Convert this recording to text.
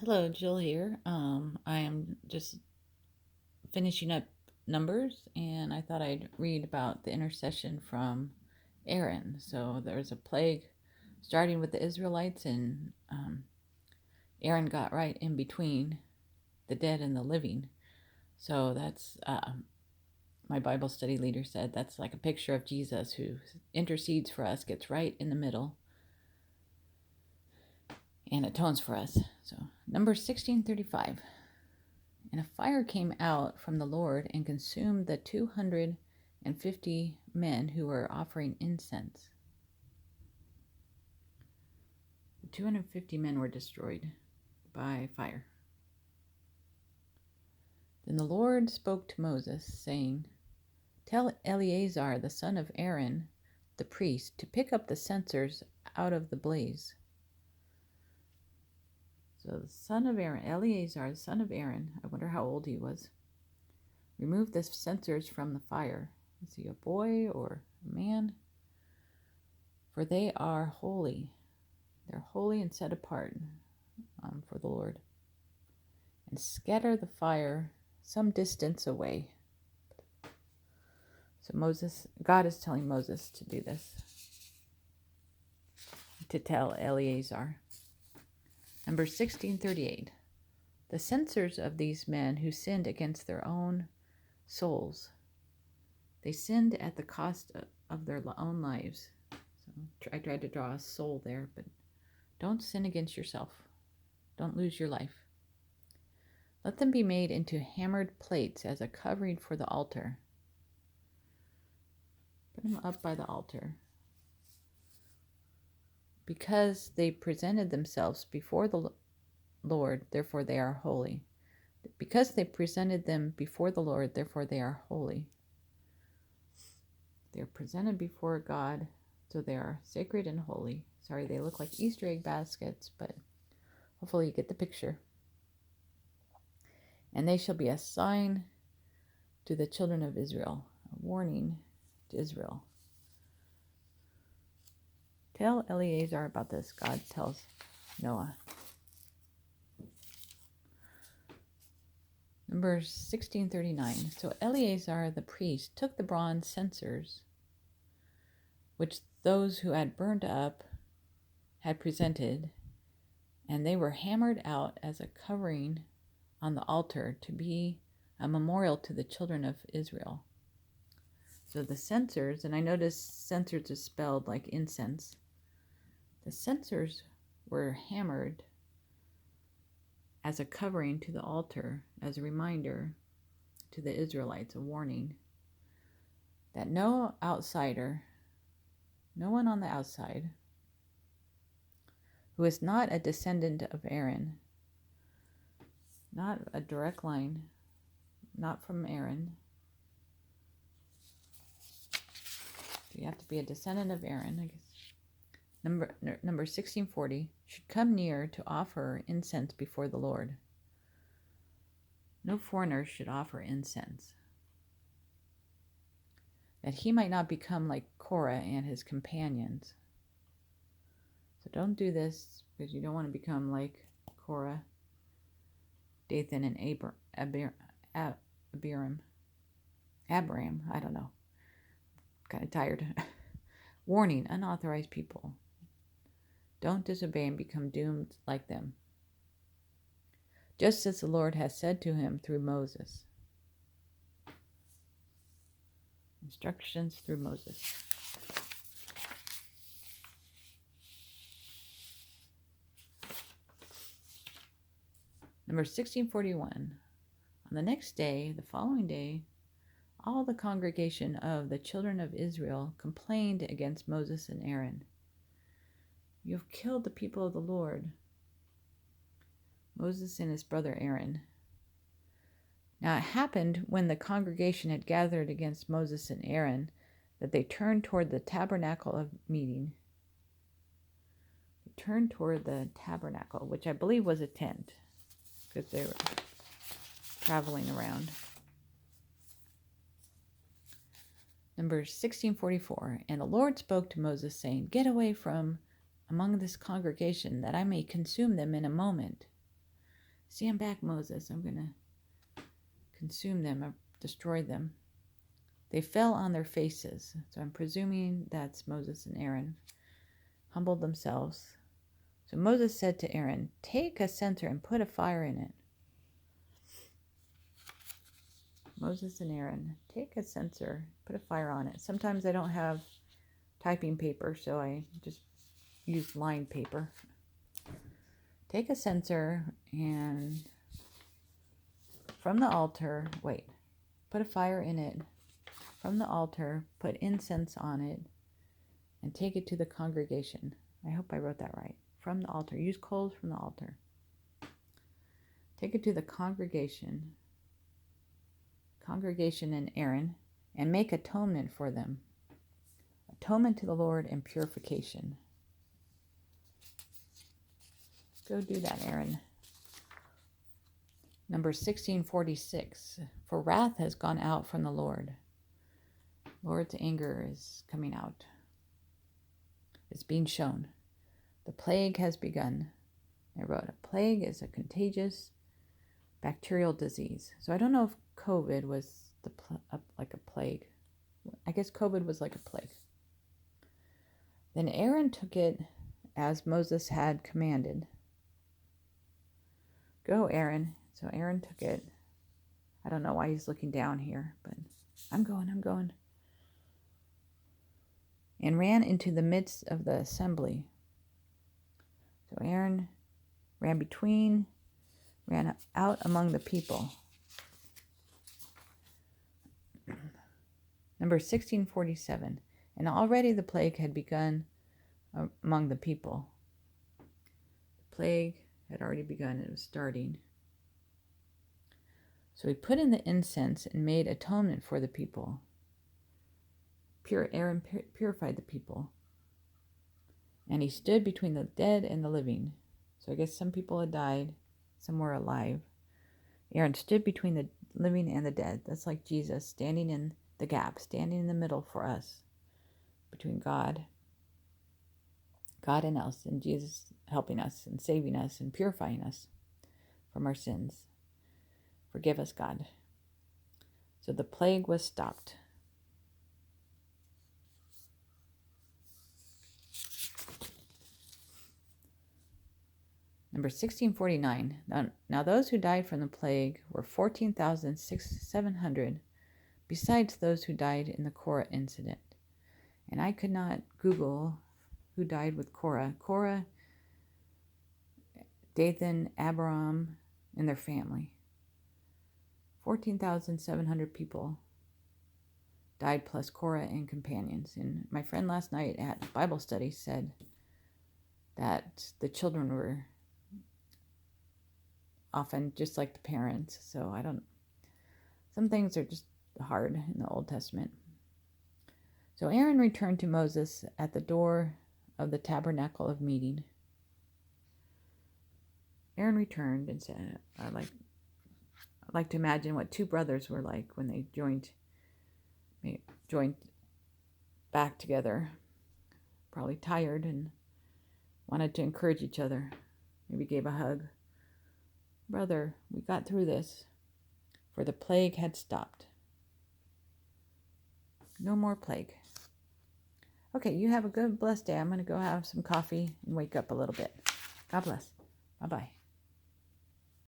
Hello, Jill here. I am just finishing up Numbers, and I thought I'd read about the intercession from Aaron. So there's a plague starting with the Israelites, and Aaron got right in between the dead and the living. So that's my Bible study leader said that's like a picture of Jesus who intercedes for us, gets right in the middle, and atones for us. So Numbers 16:35. And a fire came out from the Lord and consumed the 250 men who were offering incense. The 250 men were destroyed by fire. Then the Lord spoke to Moses, saying, "Tell Eleazar the son of Aaron, the priest, to pick up the censers out of the blaze." So the son of Aaron, Eleazar, the son of Aaron, I wonder how old he was, remove the censers from the fire. Is he a boy or a man? For they are holy. They're holy and set apart for the Lord. And scatter the fire some distance away. So God is telling Moses to do this, to tell Eleazar. Number 1638. The censors of these men who sinned against their own souls. They sinned at the cost of their own lives. So I tried to draw a soul there, but don't sin against yourself. Don't lose your life. Let them be made into hammered plates as a covering for the altar. Put them up by the altar. Because they presented themselves before the Lord, therefore they are holy. Because they presented them before the Lord, therefore they are holy. They are presented before God, so they are sacred and holy. Sorry, they look like Easter egg baskets, but hopefully you get the picture. And they shall be a sign to the children of Israel, a warning to Israel. Tell Eleazar about this, God tells Noah. Numbers 16:39. So Eleazar the priest took the bronze censers, which those who had burned up had presented, and they were hammered out as a covering on the altar to be a memorial to the children of Israel. So the censers, and I noticed censers is spelled like incense. The censers were hammered as a covering to the altar, as a reminder to the Israelites, a warning that no outsider, no one on the outside, who is not a descendant of Aaron, not a direct line, not from Aaron. So you have to be a descendant of Aaron, I guess. Number 1640, should come near to offer incense before the Lord. No foreigner should offer incense, that he might not become like Korah and his companions. So don't do this because you don't want to become like Korah, Dathan, and Abiram, I don't know. Kind of tired. Warning, unauthorized people. Don't disobey and become doomed like them. Just as the Lord has said to him through Moses. Instructions through Moses. Number 1641. On the next day, the following day, all the congregation of the children of Israel complained against Moses and Aaron. You have killed the people of the Lord. Moses and his brother Aaron. Now it happened when the congregation had gathered against Moses and Aaron that they turned toward the tabernacle of meeting. They turned toward the tabernacle, which I believe was a tent, because they were traveling around. Number 1644. And the Lord spoke to Moses, saying, "Get away from among this congregation, that I may consume them in a moment." Stand back, Moses. I'm going to consume them or destroy them. They fell on their faces. So I'm presuming that's Moses and Aaron. Humbled themselves. So Moses said to Aaron, take a censer and put a fire in it. Moses and Aaron, take a censer, put a fire on it. Sometimes I don't have typing paper, so I just use lined paper. Take a censer and from the altar, put a fire in it. From the altar, put incense on it and take it to the congregation. I hope I wrote that right. From the altar. Use coals from the altar. Take it to the congregation and Aaron, and make atonement for them. Atonement to the Lord and purification. Go do that, Aaron. Number 1646. For wrath has gone out from the Lord. Lord's anger is coming out. It's being shown. The plague has begun. I wrote, a plague is a contagious bacterial disease. So I don't know if COVID was like a plague. I guess COVID was like a plague. Then Aaron took it as Moses had commanded. Go, Aaron. So Aaron took it. I don't know why he's looking down here, but I'm going. And ran into the midst of the assembly. So Aaron ran out among the people. Number 1647. And already the plague had begun among the people. The plague had already begun. It was starting. So he put in the incense and made atonement for the people. Aaron purified the people. And he stood between the dead and the living. So I guess some people had died, some were alive. Aaron stood between the living and the dead. That's like Jesus standing in the gap, standing in the middle for us, between God and us, and Jesus helping us and saving us and purifying us from our sins. Forgive us, God. So the plague was stopped. Number 1649. Now those who died from the plague were 14,700, besides those who died in the Korah incident. And I could not Google who died with Korah. Korah, Dathan, Abiram, and their family. 14,700 people died plus Korah and companions. And my friend last night at Bible study said that the children were often just like the parents. So some things are just hard in the Old Testament. So Aaron returned to Moses at the door of the tabernacle of meeting. Aaron returned and said, I'd like to imagine what two brothers were like when they joined back together, probably tired and wanted to encourage each other. Maybe gave a hug. Brother, we got through this, for the plague had stopped. No more plague. Okay, you have a good, blessed day. I'm going to go have some coffee and wake up a little bit. God bless. Bye-bye.